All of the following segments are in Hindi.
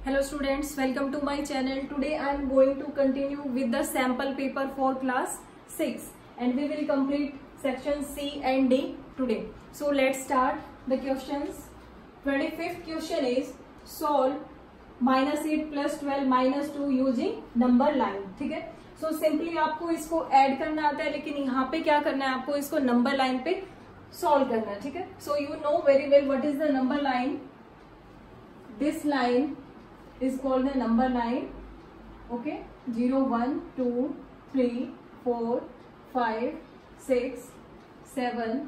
Hello students, welcome to my channel. Today I am going to continue with the sample paper for class 6 and we will complete section C and D today. So let's start the questions. 25th question is solve -8 plus 12 minus 2 using number line. ठीक है, so simply आपको इसको ऐड करना आता है, लेकिन यहाँ पे क्या करना है, आपको इसको नंबर लाइन पे सॉल्व करना है. ठीक है, so you know very well what is the number line. This line is called the number line. Okay, 0 1 2 3 4 5 6 7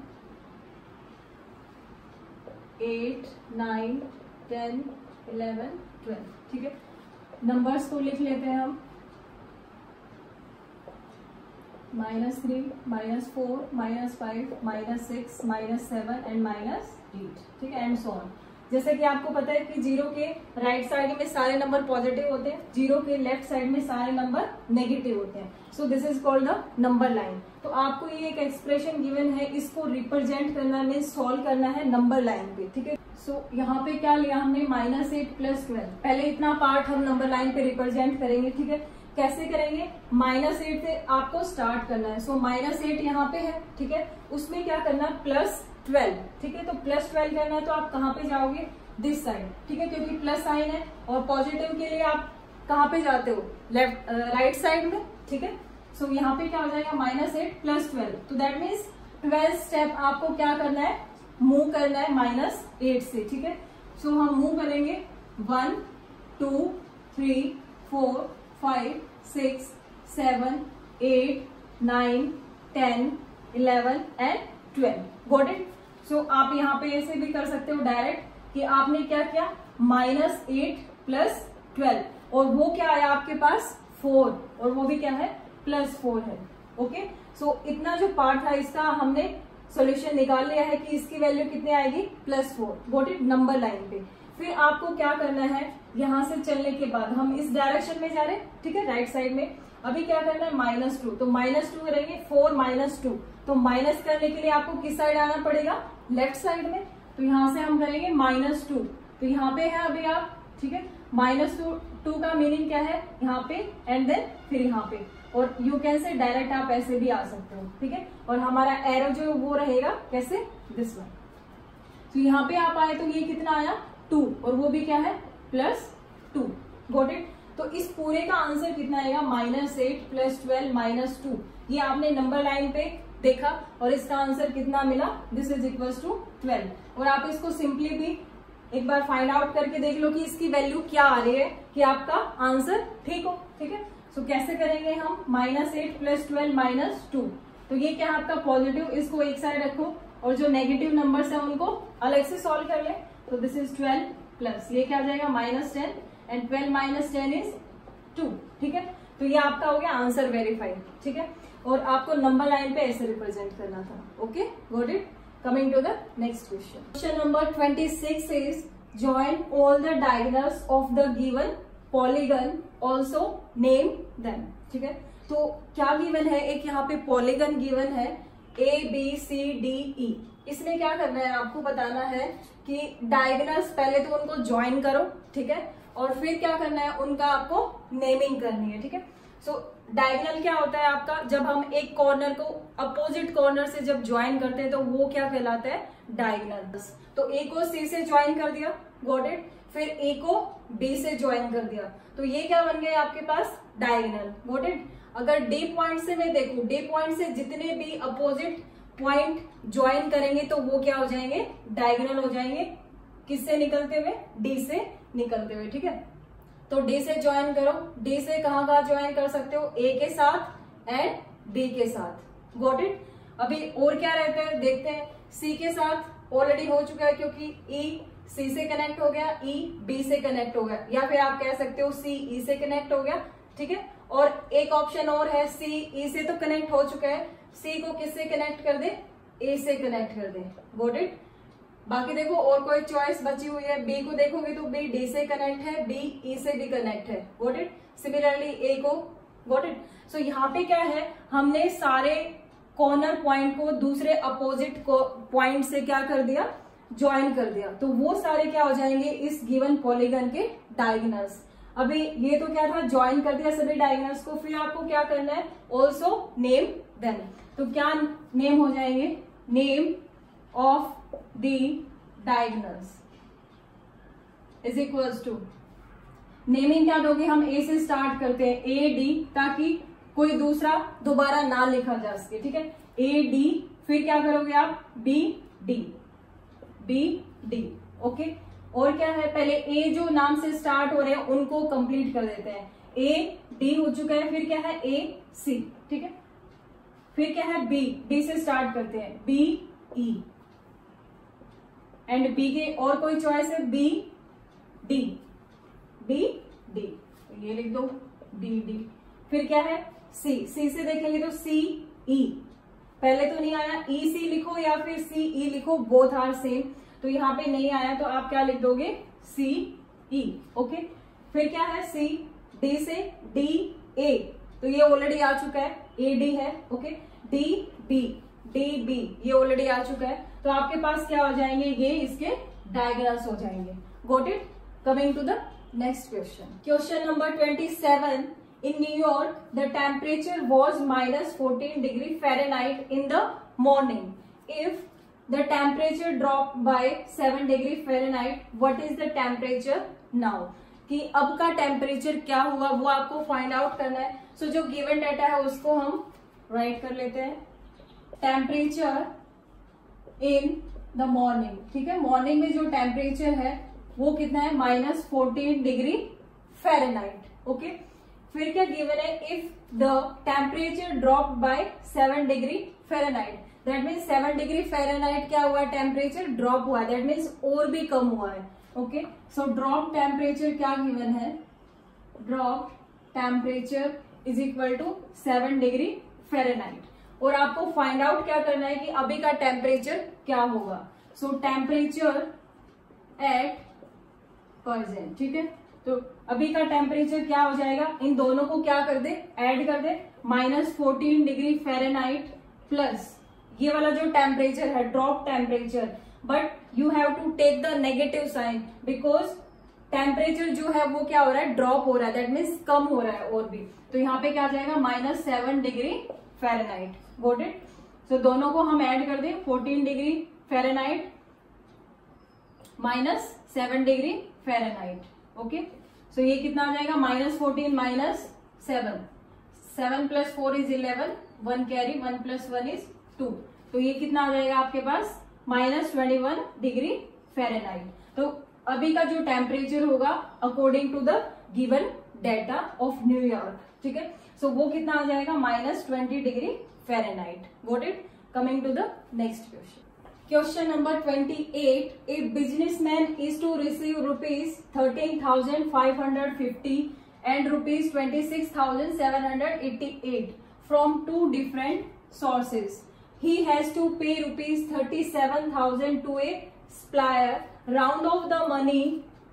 8 9 10 11 12. ठीक है, नंबर्स को लिख लेते हैं हम. -3 -4 -5 -6 -7 एंड -8. ठीक है, एंड सो ऑन. जैसे कि आपको पता है कि 0 के राइट साइड में सारे नंबर पॉजिटिव होते हैं, 0 के लेफ्ट साइड में सारे नंबर नेगेटिव होते हैं. सो this is called the number line. तो आपको ये एक एक्सप्रेशन गिवन है, इसको रिप्रेजेंट करना में सॉल्व करना है नंबर लाइन पे. ठीक है, सो यहाँ पे क्या लिया हमने, -8 प्लस 12. पहले इतना पार्ट हम नंबर लाइन पे रिप्रेजेंट करेंगे. ठीक है, कैसे करेंगे, -8 से आपको स्टार्ट करना है. सो -8 यहाँ पे है. ठीक है, उसमें क्या करना, +12. ठीक है, तो +12 करना है तो आप कहाँ पे जाओगे, दिस साइड. ठीक है, क्योंकि प्लस साइन है और पॉजिटिव के लिए आप कहाँ पे जाते हो, लेफ्ट राइट साइड में. ठीक है, सो यहाँ पे क्या हो जाएगा, -8 प्लस 12. तो दैट मीन्स 12 स्टेप आपको क्या करना है, मूव करना है -8 से. ठीक है, सो हम मूव करेंगे 1 2 3 4 5 6 7 8 9 10 11 एंड 12. Got it. सो आप यहाँ पे ऐसे भी कर सकते हो डायरेक्ट कि आपने क्या किया, -8 प्लस 12 और वो क्या आया आपके पास 4 और वो भी क्या है +4 है. ओके, सो इतना जो पार्ट था इसका हमने सॉल्यूशन निकाल लिया है कि इसकी वैल्यू कितनी आएगी, +4. गॉट इट, नंबर लाइन पे. फिर आपको क्या करना है, यहां से चलने के बाद हम इस डायरेक्शन में जा रहे हैं. ठीक है, राइट साइड में. अभी क्या करना है, -2. तो -2 करेंगे, 4 -2. तो माइनस करने के लिए आपको किस साइड आना पड़ेगा, लेफ्ट साइड में. तो यहां से हम करेंगे -2. तो यहाँ पे है अभी आप. ठीक है, -2 का मीनिंग क्या है, यहाँ पे एंड देन फिर यहाँ पे. और यू कैन से डायरेक्ट आप ऐसे भी आ सकते हो. ठीक है, और हमारा एरो जो वो रहेगा कैसे, दिस वन. तो यहाँ पे आप आए तो ये कितना आया, 2 और वो भी क्या है, +2. Got it. तो इस पूरे का आंसर कितना आएगा, -8 प्लस 12 -2. ये आपने नंबर लाइन पे देखा और इसका आंसर कितना मिला, दिस इज इक्वल्स टू 12. और आप इसको सिंपली भी एक बार फाइंड आउट करके देख लो कि इसकी वैल्यू क्या आ रही है, कि आपका आंसर ठीक हो. ठीक है, सो कैसे करेंगे हम, -8 प्लस 12 -2. तो ये क्या है आपका पॉजिटिव, इसको एक साइड रखो और जो नेगेटिव नंबर्स है उनको अलग से सॉल्व कर ले. तो दिस इज 12 प्लस ये क्या आ जाएगा, -10 एंड 12 - 10 इज 2. ठीक है, तो ये आपका हो गया आंसर वेरीफाइड. ठीक है, और आपको नंबर लाइन पे ऐसे रिप्रेजेंट करना था. Okay, got it. Coming to the next question. Question number 26 is join all the diagonals of the given polygon, also name them. ठीक है, तो क्या गिवन है, एक यहाँ पे पॉलीगन गिवन है ABCDE. इसमें क्या करना है, आपको बताना है कि डायगोनल्स पहले तो उनको ज्वाइन करो. ठीक है, और फिर क्या करना है, उनका आपको नेमिंग करनी है. ठीक है, सो डायगोनल क्या होता है आपका, जब हम एक कॉर्नर को अपोजिट कॉर्नर से जब ज्वाइन करते हैं तो वो क्या कहलाता है, डायगोनल. तो ए को सी से ज्वाइन कर दिया, गॉट इट. फिर ए को बी से ज्वाइन कर दिया, तो ये क्या बन गया आपके पास, डायगोनल. Got it. अगर डी पॉइंट से मैं देखूं, डी पॉइंट से जितने भी अपोजिट पॉइंट ज्वाइन करेंगे तो वो क्या हो जाएंगे, डायगोनल हो जाएंगे. किससे निकलते हुए, डी से निकलते हुए. ठीक है, तो डी से ज्वाइन करो. डी से कहाँ ज्वाइन कर सकते हो, ए के साथ एंड बी के साथ. Got it. अभी और क्या रहता है देखते हैं, सी के साथ ऑलरेडी हो चुका है क्योंकि ई सी से कनेक्ट हो गया, ई बी से कनेक्ट हो गया, या फिर आप कह सकते हो सी ई से कनेक्ट हो गया. ठीक है, और एक ऑप्शन और है, सी ई से तो कनेक्ट हो चुका है, सी को किससे कनेक्ट कर दे, ए से कनेक्ट कर दे. Got it. बाकी देखो और कोई चॉइस बची हुई है, बी को देखोगे तो बी डी से कनेक्ट है, बी ई से भी कनेक्ट है. Got it. सिमिलरली ए को. Got it. सो यहाँ पे क्या है, हमने सारे कॉर्नर पॉइंट को दूसरे अपोजिट पॉइंट से क्या कर दिया, ज्वाइन कर दिया तो वो सारे क्या हो जाएंगे इस गिवन पॉलीगन के डायगोनल्स। अभी ये तो क्या था, ज्वाइन कर दिया सभी डायगोनल्स को, फिर आपको क्या करना है, ऑल्सो नेम देम। तो क्या नेम हो जाएंगे, name of the diagonals is equals to, naming क्या दोगे, हम ए से स्टार्ट करते हैं, ए डी, ताकि कोई दूसरा दोबारा ना लिखा जा सके, ठीक है, ए डी, फिर क्या करोगे आप, B D, B D, okay. और क्या है, पहले ए जो नाम से स्टार्ट हो रहे हैं उनको कंप्लीट कर देते हैं, ए डी हो चुका है, फिर क्या है, ए सी, ठीक है, फिर क्या है, बी, बी से स्टार्ट करते हैं, बी ई, एंड बी के और कोई चॉइस है, बी डी, बी डी, ये लिख दो, बी डी, फिर क्या है, सी, सी से देखेंगे तो सी ई, पहले तो नहीं आया, ई सी लिखो या फिर सी ई लिखो, बोथ आर सेम, तो यहाँ पे नहीं आया तो आप क्या लिख दोगे, सी ई, ओके। फिर क्या है, सी, डी से डी ए, तो ये ऑलरेडी आ चुका है, ए डी है, okay, D B, D B, ये ऑलरेडी आ चुका है, तो आपके पास क्या हो जाएंगे, ये इसके डायगोनल्स हो जाएंगे। Got it? Coming to the next question, question number 27। In New York, the temperature was minus 14 degree Fahrenheit in the morning. If the temperature dropped by 7 degree Fahrenheit, what is the temperature now? कि अब का टेम्परेचर क्या हुआ वो आपको फाइंड आउट करना है। सो जो गिवन डाटा है उसको हम राइट कर लेते हैं, टेम्परेचर इन द मॉर्निंग, ठीक है, मॉर्निंग में जो टेम्परेचर है वो कितना है, -14 डिग्री फ़ारेनहाइट, ओके। फिर क्या गिवन है, if the temperature drop by 7 degree Fahrenheit, that means 7 degree Fahrenheit क्या हुआ है, टेम्परेचर ड्रॉप हुआ है, दैट मीन्स और भी कम हुआ है, ओके। सो ड्रॉप टेम्परेचर क्या गिवन है, drop temperature is equal to 7 degree Fahrenheit, और आपको फाइंड आउट क्या करना है कि अभी का टेम्परेचर क्या होगा। सो टेम्परेचर एट प्रेजेंट, ठीक है, तो अभी का टेम्परेचर क्या हो जाएगा, इन दोनों को क्या कर दे, ऐड कर दे, -14 डिग्री फ़ारेनहाइट प्लस ये वाला जो टेम्परेचर है drop temperature, but you have to take the negative sign because temperature जो है वो क्या हो रहा है, ड्रॉप हो रहा है, दैट मीन्स कम हो रहा है और भी, तो यहाँ पे क्या आ जाएगा, -7 degree Fahrenheit. Got it? So दोनों को हम ऐड कर दें, 14 degree Fahrenheit -7 degree Fahrenheit, okay. So ये कितना आ जाएगा, -14 -7, 7 + 4 = 11, 1 कैरी, 1 + 1 = 2, तो ये कितना आ जाएगा आपके पास, -21 डिग्री फ़ारेनहाइट। तो अभी का जो टेम्परेचर होगा according to the given data of New York, ठीक है, सो वो कितना आ जाएगा, -20 degree Fahrenheit. Got it? Coming to the next question, question number 28। A businessman is to receive ₹13,550 and ₹26,788 from 2 different sources. He has to pay ₹37,000 to a supplier. Round off the money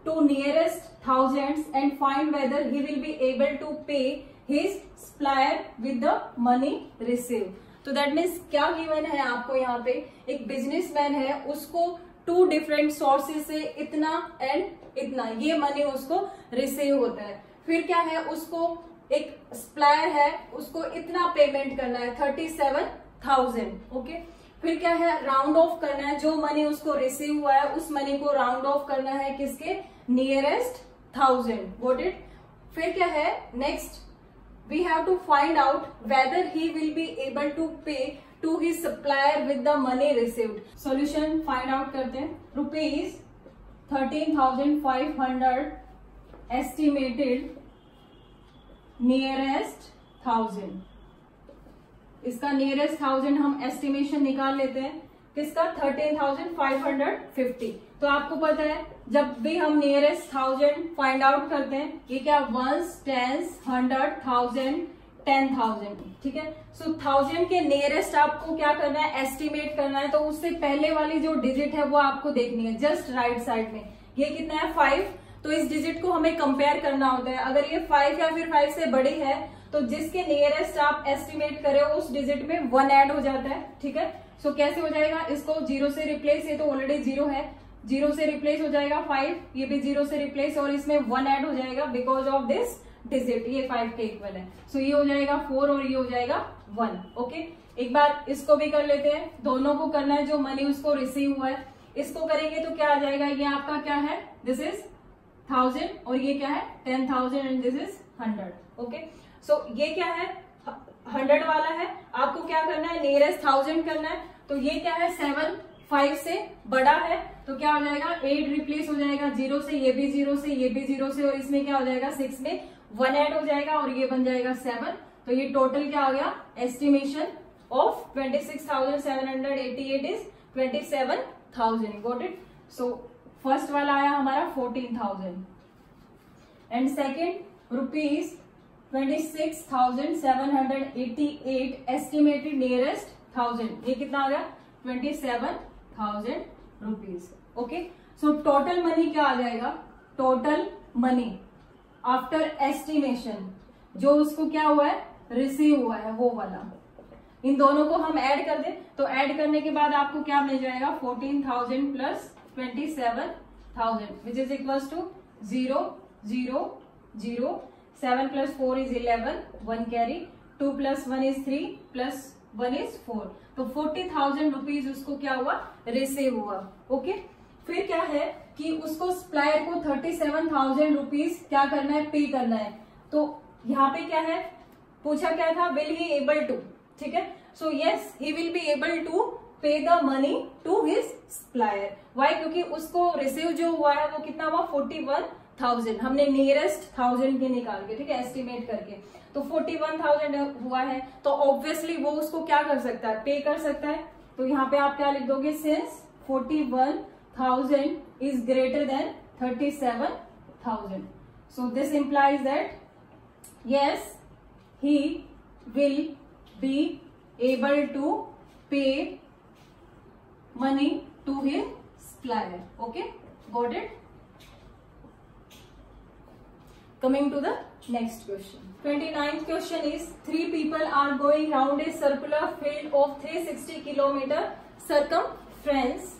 to nearest thousands and find whether he will be able to pay his supplier with the money received. तो दैट मीन्स क्या गिवन है आपको, यहाँ पे एक बिजनेसमैन है, उसको 2 डिफरेंट सोर्सेज से इतना एंड इतना ये मनी उसको रिसीव होता है। फिर क्या है, उसको एक सप्लायर है, उसको इतना पेमेंट करना है 37,000, ओके। फिर क्या है, राउंड ऑफ करना है, जो मनी उसको रिसीव हुआ है उस मनी को राउंड ऑफ करना है किसके, नियरेस्ट 1000। Got it? फिर क्या है, next we have to find out whether he will be able to pay to his supplier with the money received. Solution find out करते हैं, ₹13,500 estimated nearest 1000, इसका नियरेस्ट 1000 हम एस्टिमेशन निकाल लेते हैं, किसका, 13,550। तो आपको पता है जब भी हम नियरेस्ट 1000 फाइंड आउट करते हैं, ये क्या, 1s, 10s, 100, 1000, 10,000, ठीक है। सो 1000 के नियरेस्ट आपको क्या करना है, एस्टिमेट करना है, तो उससे पहले वाली जो डिजिट है वो आपको देखनी है जस्ट राइट साइड में। ये कितना है, 5, तो इस डिजिट को हमें कंपेयर करना होता है। अगर ये 5 या फिर 5 से बड़ी है तो जिसके नियरेस्ट आप एस्टिमेट करे उस डिजिट में 1 ऐड हो जाता है, ठीक है। सो कैसे हो जाएगा, इसको 0 से रिप्लेस, ये तो ऑलरेडी 0 है, 0 से रिप्लेस हो जाएगा 5, ये भी 0 से रिप्लेस, और इसमें 1 ऐड हो जाएगा बिकॉज ऑफ दिस डिजिट, ये 5 के इक्वल है। सो ये हो जाएगा 4 और ये हो जाएगा 1। ओके, एक बार इसको भी कर लेते हैं, दोनों को करना है, जो मनी उसको रिसीव हुआ है इसको करेंगे तो क्या आ जाएगा, ये आपका क्या है, दिस इज 1000 और ये क्या है 10,000 and this is 100। Okay, so ये क्या है 100 वाला है, आपको क्या करना है नियरेस्ट 1000 करना है, तो ये क्या है 7 5 से बड़ा है, तो क्या हो जाएगा 8 रिप्लेस हो जाएगा 0 से, ये भी 0 से, ये भी 0 से, और इसमें क्या हो जाएगा 6 में 1 ऐड हो जाएगा और ये बन जाएगा 7। तो ये टोटल क्या आ गया, estimation of 26,788 is 27,000। Got it. So first वाला आया हमारा 14,000 and second rupees 26,788 estimated nearest 1000, ये कितना आ गया 27,000 rupees. Okay, so total money क्या आ जाएगा, टोटल मनी आफ्टर एस्टिमेशन जो उसको क्या हुआ है रिसीव हुआ है वो वाला, इन दोनों को हम ऐड कर दें तो ऐड करने के बाद आपको क्या मिल जाएगा 14,000 plus 27,000 which is equals to 0 0 0, 7 plus 4 is 11, 1 carry, 2 plus 1 is 3 plus 1 is 4, तो 40,000 रुपीज उसको क्या हुआ रिसीव हुआ। ओके, फिर क्या है कि उसको सप्लायर को 37,000 रुपीज क्या करना है पे करना है, तो यहाँ पे क्या है पूछा क्या था, विल ही एबल टू, ठीक है, so yes he will be able to pay the money to his supplier. Why, क्योंकि उसको रिसीव जो हुआ है वो कितना हुआ 41,000, हमने नियरेस्ट 1000 के निकाल के, ठीक है, एस्टिमेट करके, तो 41,000 हुआ है, तो ऑब्वियसली वो उसको क्या कर सकता है पे कर सकता है, तो यहाँ पे आप क्या लिख दोगे, since 41,000 is greater then 37,000, so this implies that yes he will be able to pay money to his supplier. Okay, got it? Coming to the next question. 29th question is, 3 people are going round a circular field of 360 kilometer circumference.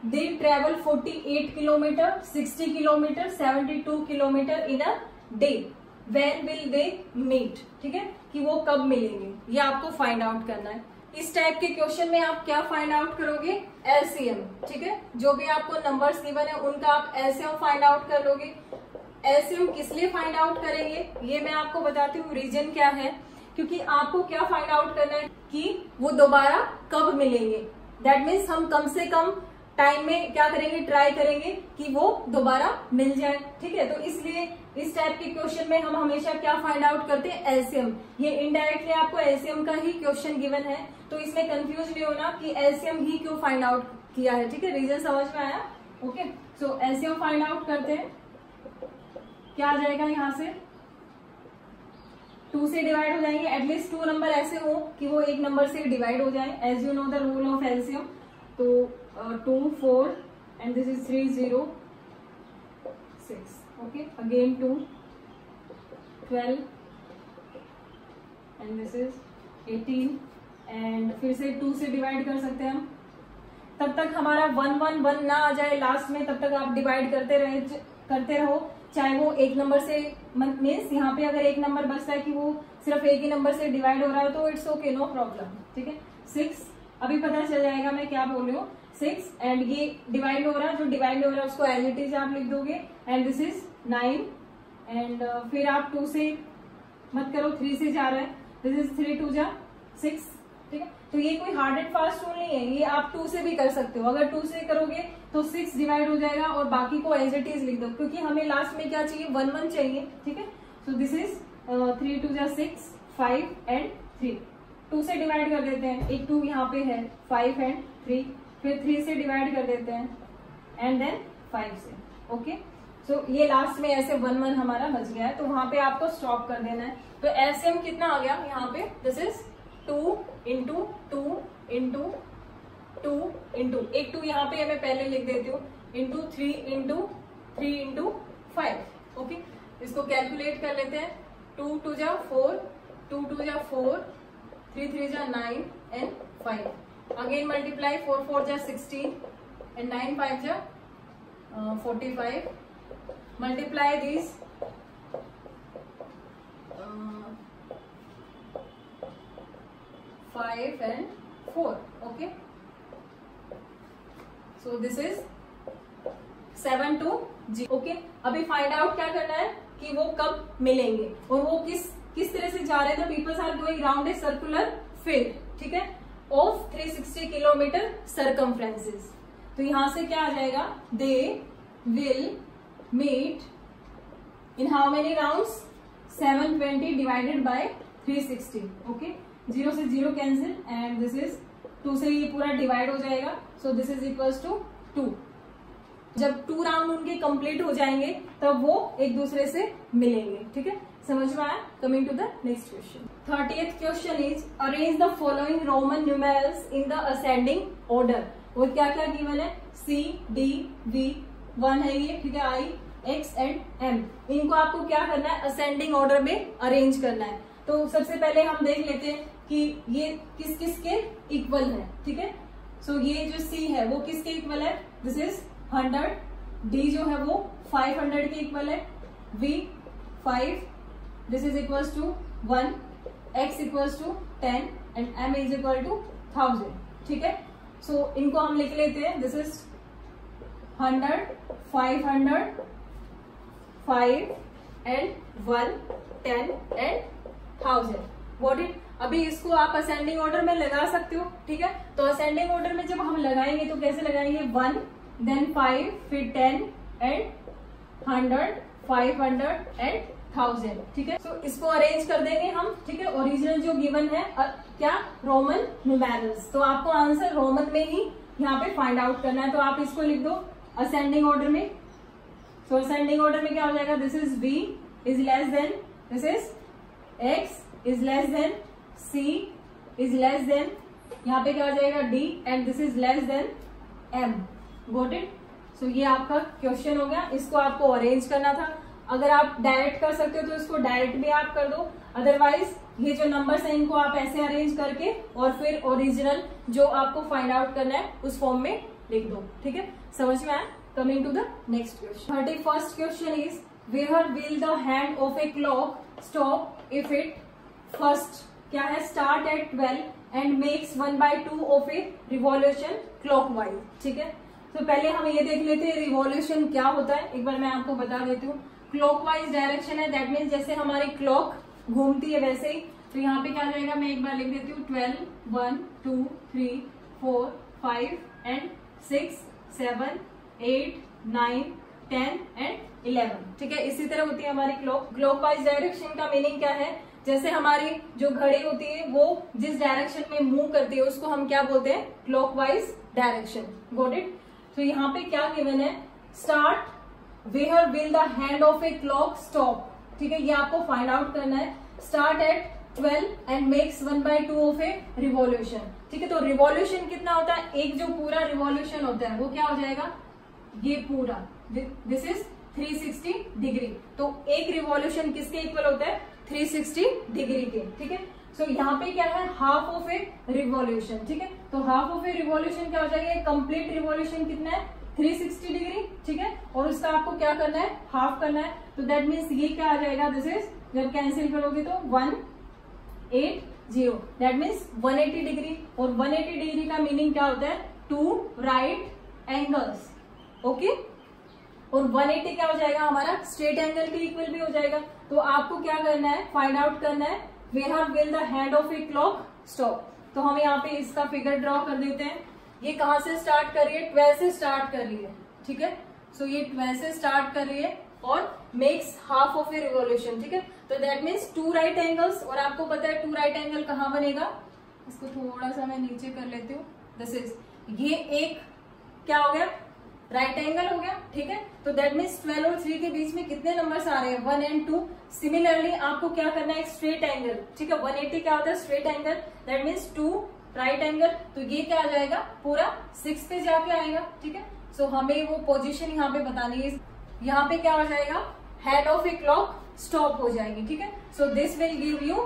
They travel 48 kilometer, 60 kilometer, 72 kilometer in a day. When will they meet? ठीक है, कि वो कब मिलेंगे ये आपको फाइंड आउट करना है। इस टाइप के क्वेश्चन में आप क्या फाइंड आउट करोगे, एलसीएम, ठीक है, जो भी आपको नंबर्स गिवन है उनका आप एलसीएम फाइंड आउट कर लोगे। एलसीएम किस लिए फाइंड आउट करेंगे ये मैं आपको बताती हूँ, रीजन क्या है, क्योंकि आपको क्या फाइंड आउट करना है कि वो दोबारा कब मिलेंगे, दैट मीन्स हम कम से कम टाइम में क्या करेंगे, ट्राई करेंगे कि वो दोबारा मिल जाए, ठीक है, तो इसलिए इस टाइप के क्वेश्चन में हम हमेशा क्या फाइंड आउट करते हैं, एलसीएम। ये इनडायरेक्टली आपको एलसीएम का ही क्वेश्चन गिवन है, तो इसमें कंफ्यूज नहीं होना कि एलसीएम ही क्यों फाइंड आउट किया है, ठीक है, रीजन समझ में आया। ओके, सो एलसीएम फाइंड आउट करते हैं, क्या आ जाएगा यहाँ से 2 से डिवाइड हो जाएंगे, एटलीस्ट 2 नंबर ऐसे हो कि वो एक नंबर से डिवाइड हो जाए, as you know the rule of LCM, तो 2 4 and this is 3 0 6, okay, again 2 12 and this is 18 and फिर से 2 से डिवाइड कर सकते हैं हम, तब तक हमारा 1 1 1 ना आ जाए लास्ट में, तब तक आप डिवाइड करते रहो, चाहे वो एक नंबर से, मीन्स यहाँ पे अगर एक नंबर बचता है कि वो सिर्फ एक ही नंबर से डिवाइड हो रहा है तो इट्स ओके, नो प्रॉब्लम, ठीक है। 6 अभी पता चल जाएगा मैं क्या बोल रही हूँ, 6 एंड ये डिवाइड हो रहा है, जो डिवाइड हो रहा है उसको एज इट इज आप लिख दोगे, एंड दिस इज 9 एंड फिर आप 2 से मत करो, 3 से जा रहा है, दिस इज 3 2 जा 6, ठीक है, तो ये कोई हार्ड एंड फास्ट रूल नहीं है, ये आप 2 से भी कर सकते हो, अगर 2 से करोगे तो 6 डिवाइड हो जाएगा और बाकी को एज इट इज लिख दो, क्योंकि हमें लास्ट में क्या चाहिए 1 1 चाहिए, ठीक है, सो दिस इज 3 2 जा 6 5 एंड 3, 2 से डिवाइड कर देते हैं, एक 2 यहाँ पे है, 5 एंड 3, फिर 3 से डिवाइड कर देते हैं एंड देन 5 से, ओके, सो ये लास्ट में ऐसे 1 1 हमारा बच गया है, तो वहां पे आपको स्टॉप कर देना है। तो एलसीएम कितना आ गया यहाँ पे, this is 2 into 2 into 2 into, एक 2 यहाँ पे मैं पहले लिख देती हूँ, इंटू 3 इंटू 3 इंटू 5, ओके, इसको कैलकुलेट कर लेते हैं, 2 2 जा 4, 2 2 जा 4, 3 3 जा 9 एंड 5, अगेन मल्टीप्लाई 4 4 जा 16 and 9 5 जा 45. Multiply these 5 and 4. Okay, so this is 7 to G. Okay, अभी फाइंड आउट क्या करना है कि वो कब मिलेंगे और वो किस तरह से जा रहे हैं. तो peoples are going round a circular field, ठीक है, ऑफ 360 किलोमीटर सर्कमफ्रेंसेस. तो यहां से क्या आ जाएगा, they will meet in how many rounds, 720 divided by 360. Okay, 0 से 0 कैंसिल एंड दिस इज 2 से ये पूरा डिवाइड हो जाएगा. So this is equals to 2. जब 2 राउंड उनके कंप्लीट हो जाएंगे तब वो एक दूसरे से मिलेंगे. ठीक है, समझ में आया. Coming to the next question. 30th question is arrange the following Roman numerals in the ascending order. और क्या क्या गिवन है, C, D, V, 1 है ये, ठीक है, I, X एंड M. इनको आपको क्या करना है, असेंडिंग ऑर्डर में अरेंज करना है. तो सबसे पहले हम देख लेते हैं कि ये किस किस के इक्वल है. ठीक है, सो ये जो C है वो किसके इक्वल है, दिस इज 100. D जो है वो 500 के इक्वल है. V 5, this is equals to 1. X equals to 10 and M is equal to 1000. ठीक है, सो इनको हम लिख लेते हैं. This is 100, 500, 5 and 1, 10 and 1000. What it. अभी इसको आप असेंडिंग ऑर्डर में लगा सकते हो. ठीक है, तो असेंडिंग ऑर्डर में जब हम लगाएंगे तो कैसे लगाएंगे, 1 देन 5 फिर 10 एंड 100, 500 एंड 1000. ठीक है, तो इसको अरेंज कर देंगे हम. ठीक है, ओरिजिनल जो गिवन है क्या, रोमन न्यूमेरल्स. तो आपको आंसर रोमन में ही यहाँ पे फाइंड आउट करना है. तो आप इसको लिख दो असेंडिंग ऑर्डर में. सो असेंडिंग ऑर्डर में क्या हो जाएगा, this is V is less than, this is X is less than, C is less than, यहाँ पे क्या हो जाएगा D and this is less than M. Got it. So ये आपका क्वेश्चन हो गया. इसको आपको अरेंज करना था. अगर आप डायरेक्ट कर सकते हो तो इसको डायरेक्ट भी आप कर दो. अदरवाइज ये जो नंबर्स हैं इनको आप ऐसे अरेंज करके और फिर ओरिजिनल जो आपको फाइंड आउट करना है उस फॉर्म में लिख दो. ठीक है, समझ में आया. Coming to the next question. 31st question is where will the hand of a clock stop if it first क्या है, start at 12 and makes 1/2 of a revolution clockwise. ठीक है, तो पहले हम ये देख लेते हैं रिवॉल्यूशन क्या होता है. एक बार मैं आपको बता देती हूँ. क्लॉकवाइज डायरेक्शन है, दैट मीन्स जैसे हमारी क्लॉक घूमती है वैसे ही. तो यहाँ पे क्या जाएगा, मैं एक बार लिख देती हूँ 12, 1, 2, 3, 4, 5 एंड 6, 7, 8, 9, 10 एंड 11. ठीक है, इसी तरह होती है हमारी क्लॉक. क्लॉकवाइज डायरेक्शन का मीनिंग क्या है, जैसे हमारी जो घड़ी होती है वो जिस डायरेक्शन में मूव करती है उसको हम क्या बोलते हैं, क्लॉकवाइज डायरेक्शन. Got it. तो यहाँ पे क्या गिवन है, start where will the hand of a clock stop. ठीक है, ये आपको फाइंड आउट करना है. Start at 12 and makes 1/2 of a revolution. ठीक है, तो रिवॉल्यूशन कितना होता है, एक जो पूरा रिवॉल्यूशन होता है वो क्या हो जाएगा, ये पूरा, दिस इज 360 डिग्री. तो एक रिवॉल्यूशन किसके इक्वल होता है, 360 डिग्री के. ठीक है, सो यहाँ पे क्या है, हाफ ऑफ ए रिवॉल्यूशन. ठीक है, तो हाफ ऑफ ए रिवॉल्यूशन क्या हो जाएगा, कंप्लीट रिवॉल्यूशन कितना है, 360 डिग्री. ठीक है, और उसका आपको क्या करना है, हाफ करना है. तो दैट मीन्स ये क्या आ जाएगा, दिस इज, जब कैंसिल करोगे तो 180, दैट मीन्स 180 डिग्री. और 180 डिग्री का मीनिंग क्या होता है, 2 राइट एंगल्स. ओके, और 180 क्या हो जाएगा हमारा, स्ट्रेट एंगल के इक्वल भी हो जाएगा. तो आपको क्या करना है, फाइंड आउट करना है where will the hand of a clock stop. तो हम यहाँ पे इसका फिगर ड्रॉ कर देते हैं. ये कहाँ से स्टार्ट कर रही है, 12 से स्टार्ट कर रही है. ठीक है, सो ये 12 से स्टार्ट कर रही है और makes half of a revolution. ठीक है, तो दैट मीन्स 2 राइट एंगल्स. और आपको पता है 2 राइट एंगल कहाँ बनेगा, इसको थोड़ा सा मैं नीचे कर लेती हूँ. दिस इज, ये एक क्या हो गया, राइट एंगल हो गया. ठीक है, तो दैट मीन्स 12 और 3 के बीच में कितने नंबर्स आ रहे हैं, 1 एंड 2. सिमिलरली आपको क्या करना है, एक स्ट्रेट एंगल. ठीक है, 180 क्या होता है, straight angle, that means 2 right angle. तो ये क्या आ जाएगा, पूरा 6 पे जाके आएगा. ठीक है, सो हमें वो पोजीशन यहाँ पे बतानी है. यहाँ पे क्या हो जाएगा, hand of a clock stop हो जाएगी. ठीक है, so this will give you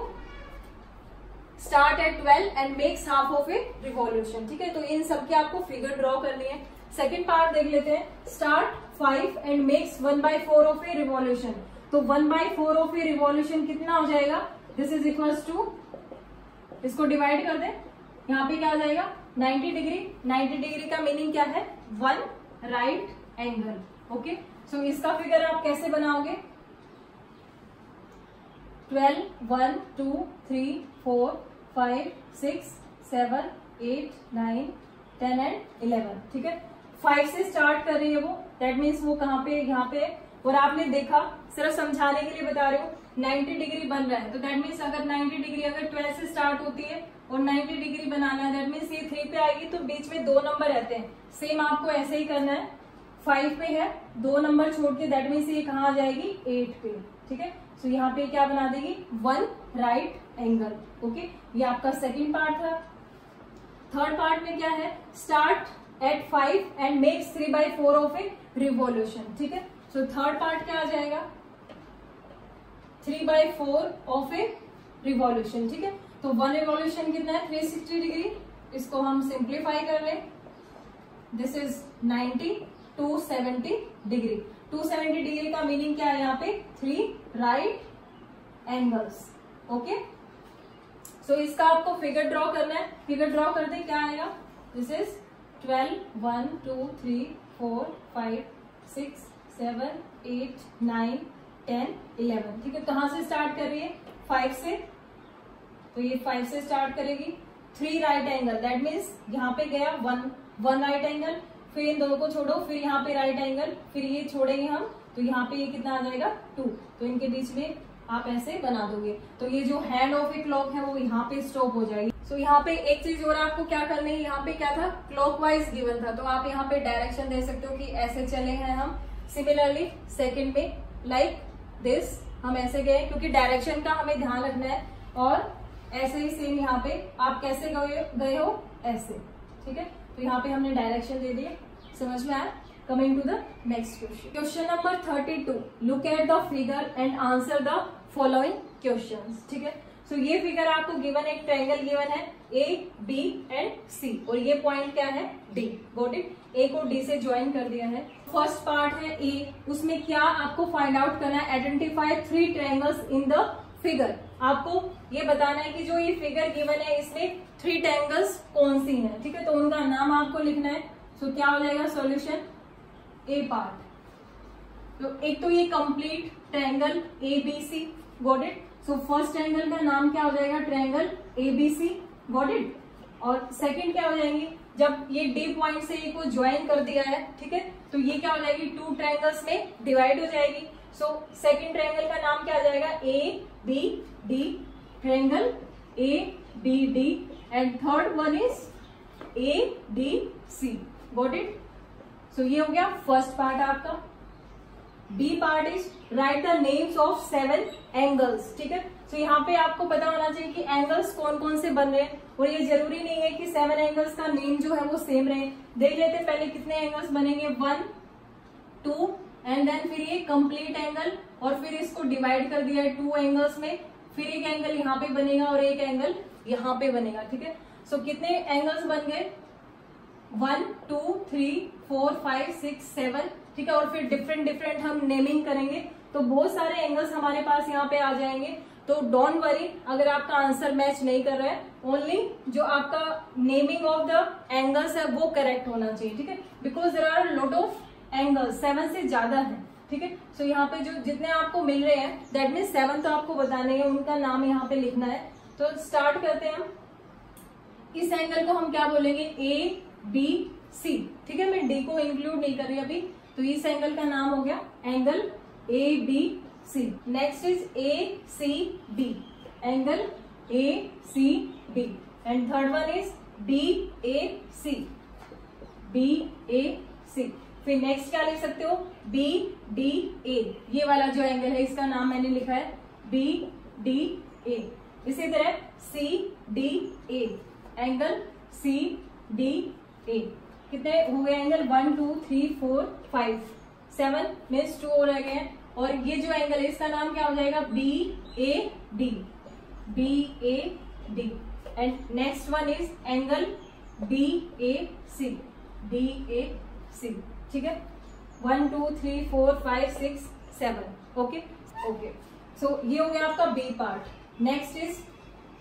start at 12 and makes half of a revolution. ठीक है, तो इन सब की आपको फिगर ड्रॉ करनी है। सेकेंड पार्ट देख लेते हैं, start 5 and makes 1/4 of a revolution. तो 1/4 ऑफ ए रिवॉल्यूशन कितना हो जाएगा, दिस इज इक्वल्स टू, इसको डिवाइड कर दें, यहाँ पे क्या आ जाएगा 90 डिग्री। 90 डिग्री का मीनिंग क्या है, 1 राइट एंगल। ओके, सो इसका फिगर आप कैसे बनाओगे, 12, 1, 2, 3, 4, 5, 6, 7, 8, 9, 10 एंड 11। ठीक है, 5 से स्टार्ट कर रही है वो, दैट मीन्स वो कहाँ पे, यहाँ पे। और आपने देखा, सिर्फ समझाने के लिए बता रही हूँ, 90 डिग्री बन रहा है, तो दैट मीन्स अगर 90 डिग्री अगर 12 से स्टार्ट होती है और 90 डिग्री बनाना है, दैट मीन्स ये 3 पे आएगी, तो बीच में 2 नंबर रहते हैं। सेम आपको ऐसे ही करना है, 5 पे है, 2 नंबर छोड़ के, दैट मीन्स ये कहाँ आ जाएगी 8 पे। ठीक है, सो यहाँ पे क्या बना देगी, 1 राइट एंगल। ओके, ये आपका सेकंड पार्ट था। थर्ड पार्ट में क्या है, start eight 5 and makes 3/4 of a revolution. ठीक है, सो थर्ड पार्ट क्या आ जाएगा, 3/4 ऑफ ए रिवॉल्यूशन। ठीक है, तो 1 रिवॉल्यूशन कितना है, 360 डिग्री। इसको हम सिंप्लीफाई कर रहे हैं, दिस इज 90, 270 डिग्री। 270 डिग्री का मीनिंग क्या है, यहाँ पे 3 राइट एंगल्स। ओके, सो इसका आपको फिगर ड्रॉ करना है। फिगर ड्रॉ कर दे, क्या आएगा, दिस इज 12, 1, 2, 3, 4, 5, 6, 7, 8, 9, 10, 11। ठीक है, कहाँ से स्टार्ट कर रही है, 5 से, तो ये 5 से स्टार्ट करेगी। 3 राइट एंगल, दैट मीन्स यहाँ पे गया 1 राइट एंगल, फिर इन दोनों को छोड़ो, फिर यहाँ पे राइट एंगल, फिर ये छोड़ेंगे हम, तो यहाँ पे ये कितना आ जाएगा 2। तो इनके बीच में आप ऐसे बना दोगे, तो ये जो हैंड ऑफ ए क्लॉक है वो यहाँ पे स्टॉप हो जाएगी। सो यहाँ पे एक चीज और आपको क्या करनी है, यहाँ पे क्या था, क्लॉकवाइज गिवन था, तो आप यहाँ पे डायरेक्शन दे सकते हो कि ऐसे चले हैं हम। सिमिलरली सेकेंड में लाइक दिस, हम ऐसे गए, क्योंकि डायरेक्शन का हमें ध्यान रखना है। और ऐसे ही सेम यहाँ पे आप कैसे गए हो, ऐसे। ठीक है, तो यहाँ पे हमने डायरेक्शन दे दिए, समझ में आया। Coming to the next question, question number 32, look at the figure and answer the following questions. ठीक है, सो ये फिगर आपको गिवन, एक ट्रायंगल गिवन है ए, बी एंड सी, और ये पॉइंट क्या है, डी। गॉट इट, ए को डी से ज्वाइन कर दिया है। फर्स्ट पार्ट है ए, उसमें क्या आपको फाइंड आउट करना है, identify 3 triangles in the figure. आपको ये बताना है कि जो ये फिगर गिवन है इसमें 3 ट्रायंगल्स कौन सी हैं। ठीक है, तो उनका नाम आपको लिखना है। सो क्या हो जाएगा सॉल्यूशन, ए पार्ट, तो एक तो ये complete triangle A B C. Got it, so first triangle का नाम क्या हो जाएगा, triangle A B C. Got it, और सेकंड क्या हो जाएंगी, जब ये डी पॉइंट से ए को ज्वाइन कर दिया है, ठीक है, तो ये क्या हो जाएगी, 2 ट्रायंगल्स में डिवाइड हो जाएगी। सो सेकंड ट्रायंगल का नाम क्या आ जाएगा, A B D, triangle A B D, and third one is A D C. Got it, so ये हो गया फर्स्ट पार्ट आपका। B part is write the names of 7 angles. ठीक है, सो यहाँ पे आपको पता होना चाहिए कि एंगल्स कौन कौन से बन रहे हैं, और ये जरूरी नहीं है कि 7 एंगल्स का नेम जो है वो सेम रहे। देख लेते पहले कितने एंगल्स बनेंगे, 1, 2 एंड देन फिर ये कंप्लीट एंगल, और फिर इसको डिवाइड कर दिया है 2 एंगल्स में, फिर एक एंगल यहाँ पे बनेगा और एक एंगल यहाँ पे बनेगा। ठीक है, सो कितने एंगल्स बन गए, 1, 2, 3, 4, 5, 6, 7। ठीक है, और फिर डिफरेंट डिफरेंट हम नेमिंग करेंगे, तो बहुत सारे एंगल्स हमारे पास यहाँ पे आ जाएंगे। तो डोंट वरी अगर आपका आंसर मैच नहीं कर रहा है, ओनली जो आपका नेमिंग ऑफ द एंगल्स है वो करेक्ट होना चाहिए। ठीक है, because there are lot of angles, 7 से ज्यादा है। ठीक है, सो यहाँ पे जो जितने आपको मिल रहे हैं दैट मीन्स 7 तो आपको बताने हैं, उनका नाम यहाँ पे लिखना है। तो स्टार्ट करते हैं हम। इस एंगल को हम क्या बोलेंगे, ए बी सी। ठीक है, मैं डी को इंक्लूड नहीं कर रही अभी, तो इस एंगल का नाम हो गया angle A B C. Next is A C B, angle A C B, and third one is B A C, B A C. फिर नेक्स्ट क्या लिख सकते हो, बी डी ए, ये वाला जो एंगल है इसका नाम मैंने लिखा है बी डी ए। इसी तरह C D A, angle C D A. कितने हो गए एंगल, 1, 2, 3, 4, 5, 7 मीन्स 2 और रह गए हैं। और ये जो एंगल है इसका नाम क्या हो जाएगा, B A D, B A D. And next one is angle BAC, BAC, ठीक है। 1 2 3 4 5 6 7, ओके ओके। सो ये हो गया आपका B part. Next is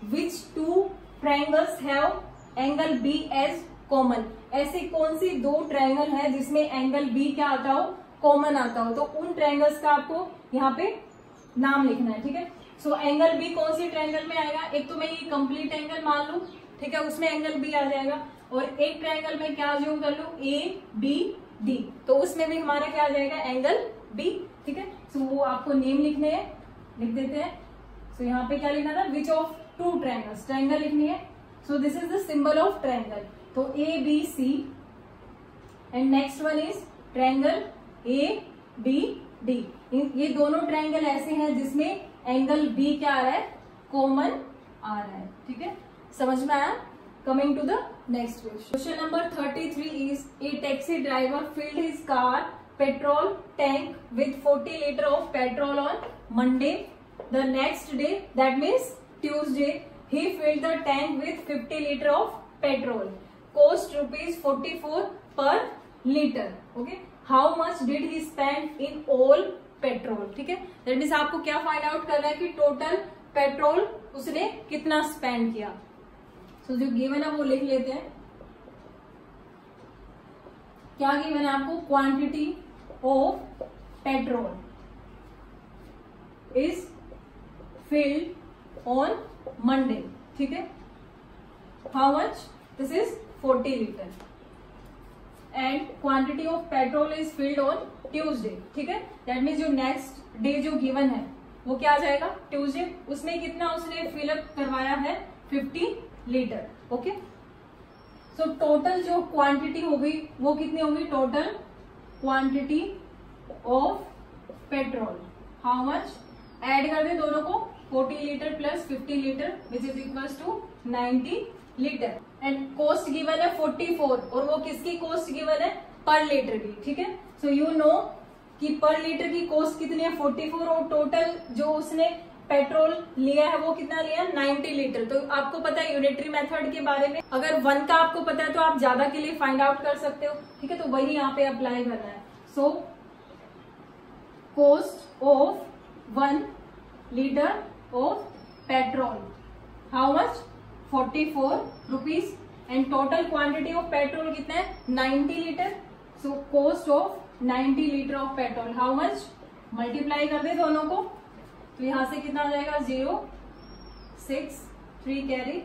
which two triangles have angle B as common. ऐसी कौन सी दो ट्रायंगल है जिसमें एंगल बी क्या आता हो, कॉमन आता हो। तो उन ट्रायंगल्स का आपको यहाँ पे नाम लिखना है, ठीक है। सो एंगल बी कौन सी ट्रायंगल में आएगा, एक तो मैं ये कंप्लीट एंगल मान लू, ठीक है, उसमें एंगल बी आ जाएगा। और एक ट्रायंगल में क्या ज्यूम कर लू, ABD, तो उसमें भी हमारा क्या आ जाएगा, एंगल बी, ठीक है। सो वो आपको नेम लिखने हैं, लिख देते हैं। सो यहाँ पे क्या लिखना था, which of two triangles, triangle लिखनी है। So this is the symbol of triangle, तो ABC and next one is triangle ABD। ये दोनों ट्रायंगल ऐसे हैं जिसमें एंगल बी क्या आ रहा है, कॉमन आ रहा है, ठीक है, समझ में आया। Coming to the next question number 33 is a taxi driver filled his car petrol tank with 40 litre of petrol on Monday. The next day, that means Tuesday, he filled the tank with 50 liter of petrol, cost ₹44 per liter, okay। how much did he spend in all petrol, ठीक है। दैट मीन्स आपको क्या फाइंड आउट करना है कि टोटल पेट्रोल उसने कितना स्पेंड किया। सो जो गिवन है वो लिख लेते हैं। क्या गिवन है आपको, quantity of petrol is filled on Monday, ठीक है। How much, this is 40 litre and quantity of petrol is filled on Tuesday, ठीक है। दैट मीन्स जो नेक्स्ट डे जो गिवन है वो क्या आ जाएगा, ट्यूसडे। उसमें कितना उसने फिलअप करवाया है, 50 लीटर, ओके। सो टोटल जो क्वांटिटी होगी वो कितनी होगी, total quantity of petrol, how much, add कर दे दोनों को, 40 litre plus 50 litre which is equals to 90 litre. And cost given है 44, और वो किसकी कॉस्ट गिवन है, पर लीटर की, ठीक है। सो यू नो कि पर लीटर की कॉस्ट कितनी है, 44, और टोटल जो उसने पेट्रोल लिया है वो कितना लिया है, 90 लीटर। तो आपको पता है यूनिटरी मेथड के बारे में, अगर 1 का आपको पता है तो आप ज्यादा के लिए फाइंड आउट कर सकते हो, ठीक है। तो वही यहाँ पे अप्लाई करना है। So cost of 1 litre of petrol, how much, 44 rupees, and total quantity of petrol कितना है, 90 litre. So cost of 90 litre of petrol, how much, multiply कर दे दोनों को, तो यहां से कितना आ जाएगा, 0 6 3 कैरी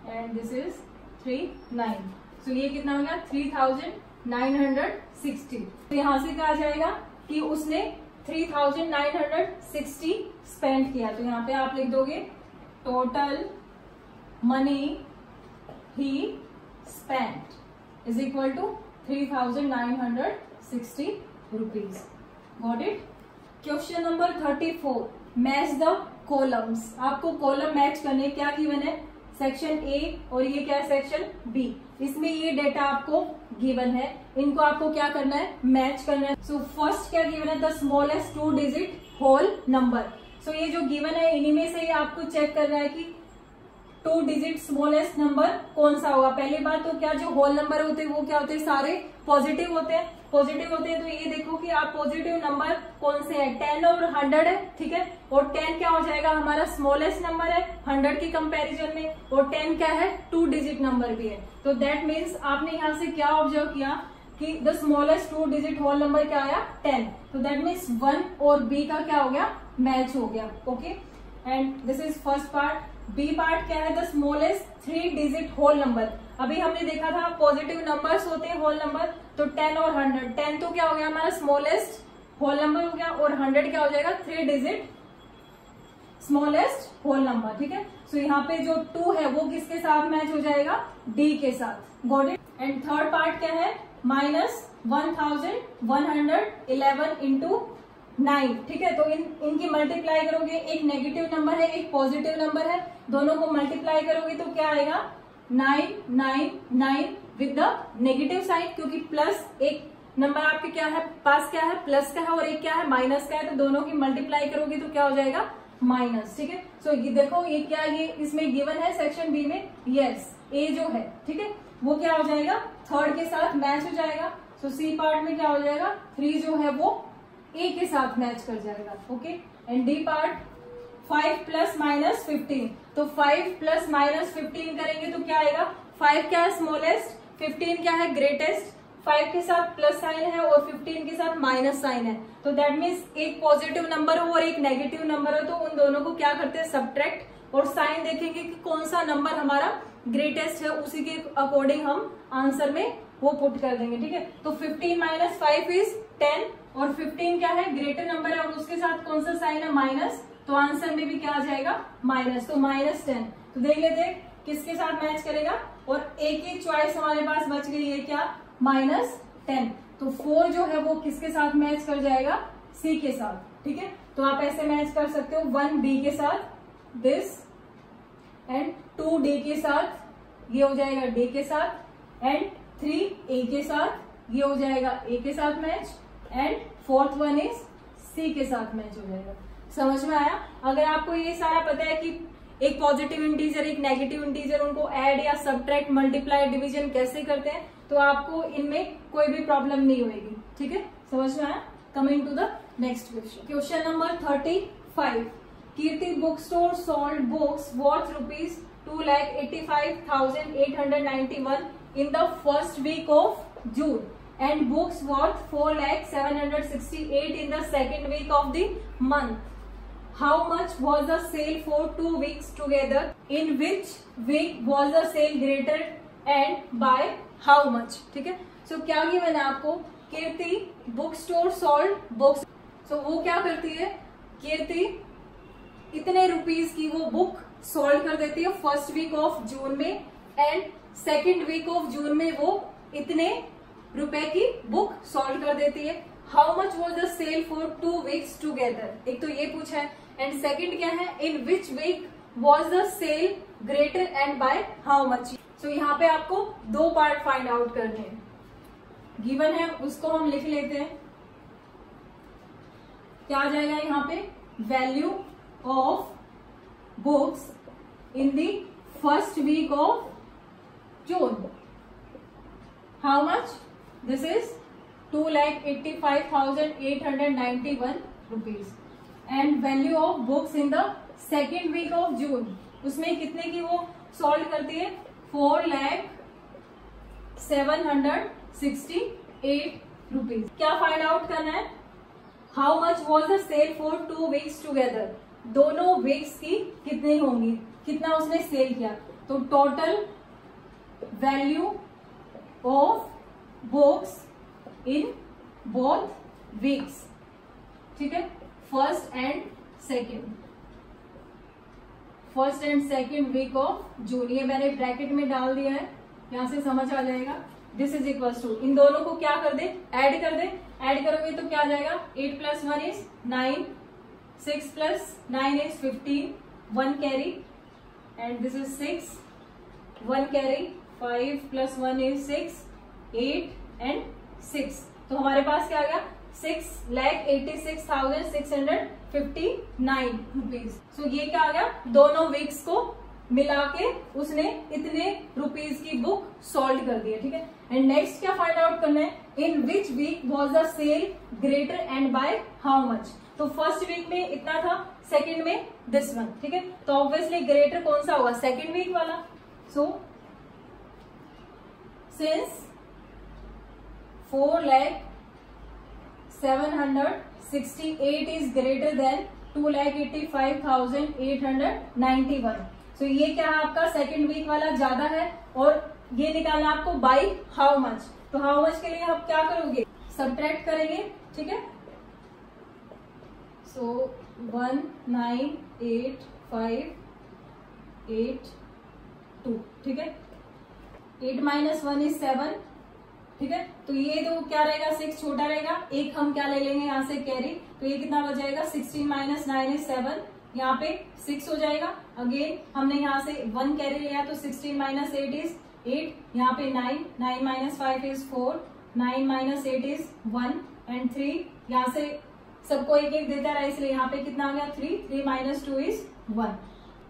एंड दिस इज 3 9। सो ये कितना हो गया, 3960। तो यहां से क्या आ जाएगा कि उसने 3960 स्पेंड किया। तो यहाँ पे आप लिख दोगे total money he spent is equal to 3960 rupees. Got it. Question number 34, match the columns. आपको कॉलम मैच करने, क्या गिवन है, सेक्शन ए और ये क्या है, सेक्शन बी। इसमें ये डेटा आपको गिवन है, इनको आपको क्या करना है, मैच करना है। सो फर्स्ट क्या गिवन है, the smallest 2 digit whole number. So ये जो गिवन है इन्हीं में से ही आपको चेक करना है कि 2 डिजिट स्मॉलेस्ट नंबर कौन सा होगा। पहली बात तो क्या जो होल नंबर होते हैं वो क्या होते हैं, सारे पॉजिटिव होते हैं। पॉजिटिव होते हैं तो ये देखो कि आप पॉजिटिव नंबर कौन से हैं, 10 और 100 है, ठीक है। और 10 क्या हो जाएगा, हमारा स्मॉलेस्ट नंबर है 100 की कंपैरिजन में, और 10 क्या है, 2 डिजिट नंबर भी है। तो दैट मीन्स आपने यहाँ से क्या ऑब्जर्व किया कि the smallest 2 digit whole number क्या आया, 10। तो दैट मीन्स 1 और बी का क्या हो गया, मैच हो गया, okay. And this is first part. B part क्या है, the smallest 3 digit whole number. अभी हमने देखा था पॉजिटिव नंबर्स होते हैं होल नंबर, तो 10 और 100। 10 तो क्या हो गया हमारा स्मॉलेस्ट होल नंबर हो गया, और 100 क्या हो जाएगा, 3 डिजिट स्मॉलेस्ट होल नंबर, ठीक है। सो यहाँ पे जो 2 है वो किसके साथ मैच हो जाएगा, डी के साथ। Got it. And third part क्या है, -1111 इंटू 9, ठीक है। तो इनकी मल्टीप्लाई करोगे, एक नेगेटिव नंबर है एक पॉजिटिव नंबर है, दोनों को मल्टीप्लाई करोगे तो क्या आएगा, 999 विद द नेगेटिव साइन, क्योंकि प्लस एक नंबर आपके क्या है, पास क्या है, प्लस का है, और एक क्या है, माइनस का है। तो दोनों की मल्टीप्लाई करोगे तो क्या हो जाएगा, माइनस, ठीक है। सो ये देखो ये क्या, ये इसमें गिवन है सेक्शन बी में, यस ए जो है, ठीक है, वो क्या हो जाएगा, थर्ड के साथ मैच हो जाएगा। सो सी पार्ट में क्या हो जाएगा, 3 जो है वो ए के साथ मैच कर जाएगा, okay. And D part 5 plus minus 15, तो 5 प्लस माइनस 15 करेंगे तो क्या आएगा, 5 क्या है स्मॉलेस्ट, 15 क्या है ग्रेटेस्ट, 5 के साथ प्लस साइन है और 15 के साथ माइनस साइन है, तो दैट मीन्स एक पॉजिटिव नंबर हो और एक नेगेटिव नंबर हो, तो उन दोनों को क्या करते हैं सब्ट्रैक्ट, और साइन देखेंगे कि कौन सा नंबर हमारा ग्रेटेस्ट है, उसी के अकॉर्डिंग हम आंसर में वो पुट कर देंगे, ठीक है। तो 15 माइनस 5 इज 10, और 15 क्या है ग्रेटर नंबर है और उसके साथ कौन सा साइन है माइनस, तो आंसर में भी क्या आ जाएगा माइनस, तो -10। तो देख लेते हैं किसके साथ मैच करेगा, और एक ही चॉइस हमारे पास बच गई है क्या, -10। तो 4 जो है वो किसके साथ मैच कर जाएगा, सी के साथ, ठीक है। तो आप ऐसे मैच कर सकते हो, 1 बी के साथ दिस, एंड 2 डी के साथ, ये हो जाएगा डी के साथ, एंड 3 ए के साथ, ये हो जाएगा ए के साथ match, and 4th one is C के साथ मैच हो जाएगा। समझ में आया। अगर आपको ये सारा पता है कि एक पॉजिटिव इंटीजर एक नेगेटिव इंटीजर, उनको ऐड या सब्ट्रैक्ट मल्टीप्लाई डिवीजन कैसे करते हैं, तो आपको इनमें कोई भी प्रॉब्लम नहीं होगी, ठीक है, समझ में आया। Coming to the next question, question number 35। Kirti book store sold books worth ₹2,85,891 in the first week of June and books worth 4,768 in the second week of the month. How much was the sale for 2 weeks together? In which week was the sale greater and by how much? ठीक है। सो क्या की मैंने आपको, कीर्ति बुक स्टोर सोल्ड बुक्स, सो वो क्या करती है, कीर्ति इतने रुपीज की वो बुक सोल्ड कर देती है फर्स्ट वीक ऑफ जून में, and second week of June में वो इतने रुपए की बुक सोल्ड कर देती है। How much was the sale for 2 weeks together, एक तो ये पूछा है, एंड सेकेंड क्या है, in which week was the sale greater and by how much. So यहाँ पे आपको 2 पार्ट फाइंड आउट करने हैं, गिवन है उसको हम लिख लेते हैं। क्या आ जाएगा यहाँ पे, value of books in the first week of June. How much? This is 2,85,891 rupees. And value of books in the second week of June. उसमें कितने की वो सॉल्व करती है, 4,768 rupees. क्या फाइंड आउट करना है, how much was the sale for 2 weeks together, दोनों वीक्स की कितनी होंगी, कितना उसने सेल किया, तो total value of books in both weeks, ठीक है, first and second week of June, ये मैंने ब्रैकेट में डाल दिया है, यहां से समझ आ जाएगा। दिस इज इक्वल टू, इन दोनों को क्या कर दे, ऐड कर दे, ऐड करोगे तो क्या आ जाएगा, 8 + 1 is 9, 6 + 9 is 15, 1 carry, and this is 6, 1 carry, 5 + 1 is 6, 8 and 6, तो हमारे पास क्या आ गया, 6,86,659 रुपीज। सो ये क्या आ गया, दोनों वीक्स को मिला के उसने इतने रुपीज की बुक सॉल्व कर दी है, ठीक है। एंड नेक्स्ट क्या फाइंड आउट करना है, in which week was the sale greater and by how much, तो फर्स्ट वीक में इतना था, सेकेंड में दिस वन, ठीक है, तो ऑब्वियसली ग्रेटर कौन सा होगा, सेकेंड वीक वाला। सो since 4,768 is greater than 2,85,891, so ये क्या है आपका, सेकेंड वीक वाला ज्यादा है, और ये निकालना आपको बाय हाउ मच, तो हाउ मच के लिए आप क्या करोगे, सब्ट्रैक्ट करेंगे, ठीक है। सो 1,9,8,5,8,2, ठीक है, 8 - 1 is 7, ठीक है, तो ये तो क्या रहेगा, 6 छोटा रहेगा, एक हम क्या ले लेंगे यहाँ से कैरी, तो ये कितना बच जाएगा, 16 - 9 is 7, यहाँ पे 6 हो जाएगा, अगेन हमने यहाँ से 1 कैरी लिया तो 16 - 8 is 8, यहाँ पे 9, 9 - 5 is 4, 9 - 8 is 1 एंड 3, यहाँ से सबको एक एक देता रहा, इसलिए यहाँ पे कितना आ गया 3, 3 minus 2 is 1.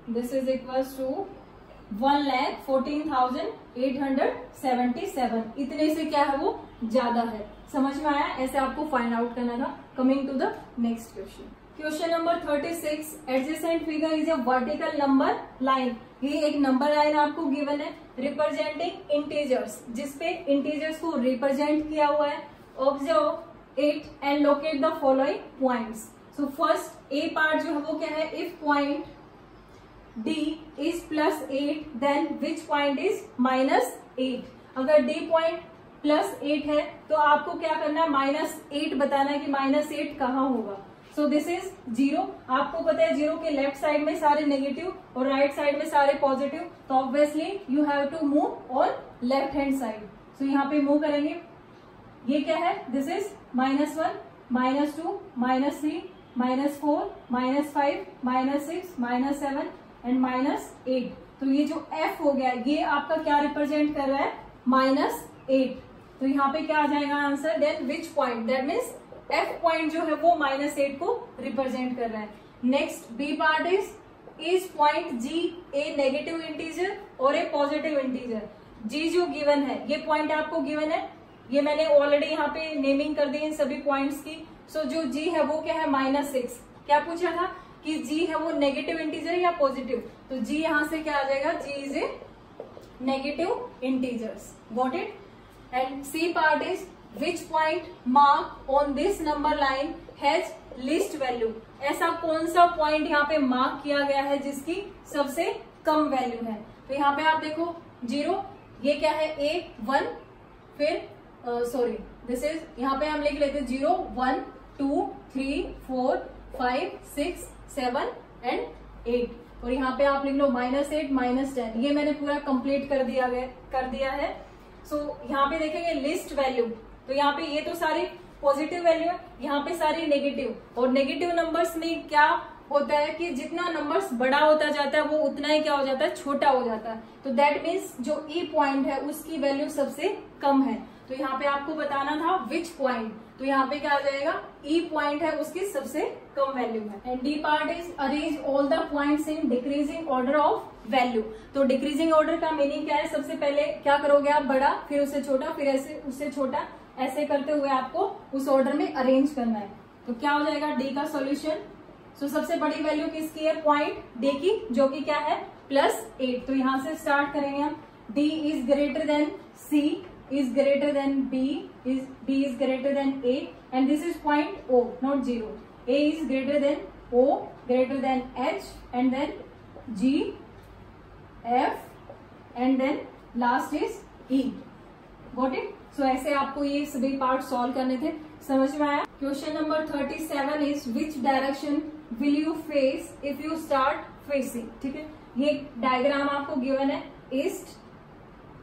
This is equals to 1,14,877. इतने से क्या है वो ज्यादा है. समझ में आया? ऐसे आपको फाइंड आउट करना था. Coming to the next question. Question number 36. Adjacent figure is a vertical number line. ये एक नंबर लाइन आपको गिवन है रिप्रेजेंटिंग इंटीजर्स, जिसपे इंटीजर्स को रिप्रेजेंट किया हुआ है. Observe it and locate the following points. So first A part जो है वो क्या है, if point D is +8 then which point is -8. अगर D पॉइंट +8 है तो आपको क्या करना है, -8 बताना है कि -8 कहाँ होगा. सो दिस इज 0. आपको पता है 0 के लेफ्ट साइड में सारे नेगेटिव और राइट साइड में सारे पॉजिटिव, तो obviously you have to move on left hand side. So यहाँ पे मूव करेंगे. ये क्या है, दिस इज -1, -2, -3, -4, -5, -6, -7 एंड -8. तो ये जो f हो गया ये आपका क्या रिप्रेजेंट कर रहा है, -8. तो यहाँ पे क्या आ जाएगा answer, then which point, that means f point जो है वो -8 को रिप्रेजेंट कर रहा है. Next B part is point g a negative integer और ए पॉजिटिव इंटीजर. g जो गिवन है, ये पॉइंट आपको गिवन है, ये मैंने ऑलरेडी यहाँ पे नेमिंग कर दी इन सभी पॉइंट्स की. सो जो g है वो क्या है, -6. क्या पूछा था कि g है वो नेगेटिव इंटीजर या पॉजिटिव, तो g यहां से क्या आ जाएगा, g is a negative integers. Got it. And C part is which point mark on this number line has least value. ऐसा कौन सा पॉइंट यहाँ पे मार्क किया गया है जिसकी सबसे कम वैल्यू है. तो यहाँ पे आप देखो 0, ये क्या है A1, फिर सॉरी दिस इज, यहाँ पे हम लिख लेते 0, 1, 2, 3, 4, 5, 6, 7 एंड 8. और यहाँ पे आप लिख लो -8, -10. ये मैंने पूरा कंप्लीट कर दिया है. सो यहाँ पे देखेंगे लिस्ट वैल्यू, तो यहाँ पे ये तो सारी पॉजिटिव वैल्यू है, यहाँ पे सारी नेगेटिव. और नेगेटिव नंबर्स में क्या होता है कि जितना नंबर्स बड़ा होता जाता है वो उतना ही क्या हो जाता है, छोटा हो जाता है. तो दैट मीन्स जो ई पॉइंट है उसकी वैल्यू सबसे कम है. तो यहाँ पे आपको बताना था विच पॉइंट, तो यहाँ पे क्या आ जाएगा, ई पॉइंट है उसकी सबसे कम वैल्यू है. And D part is arrange all the points in decreasing order of value. तो डिक्रीजिंग ऑर्डर का मीनिंग क्या है, सबसे पहले क्या करोगे आप, बड़ा, फिर उससे छोटा, फिर ऐसे उससे छोटा, ऐसे करते हुए आपको उस ऑर्डर में अरेंज करना है. तो क्या हो जाएगा डी का सोल्यूशन. सो सबसे बड़ी वैल्यू किसकी है, पॉइंट डी की, जो कि क्या है +8. तो यहां से स्टार्ट करेंगे हम. D is greater than C, is greater than B is greater than A, and this is point O, not 0. A is greater than O, greater than H, and then G, F, and then last is E. Got it? So ऐसे आपको ये सभी पार्ट सॉल्व करने थे. समझ में आया? Question number 37 is which direction will you face if you start facing. ठीक है, ये डायग्राम आपको गिवन है, east,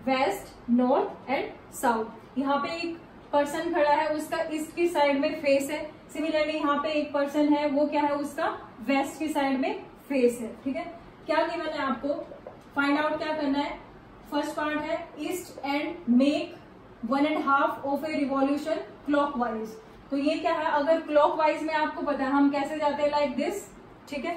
west, north and south. यहाँ पे एक पर्सन खड़ा है, उसका ईस्ट की साइड में फेस है. सिमिलरली यहाँ पे एक पर्सन है, वो क्या है, उसका वेस्ट की साइड में फेस है. ठीक है, क्या गिवन है आपको, फाइंड आउट क्या करना है. फर्स्ट पार्ट है east and make 1.5 of a revolution clockwise. तो ये क्या है, अगर क्लॉकवाइज में आपको पता है हम कैसे जाते हैं, लाइक दिस. ठीक है,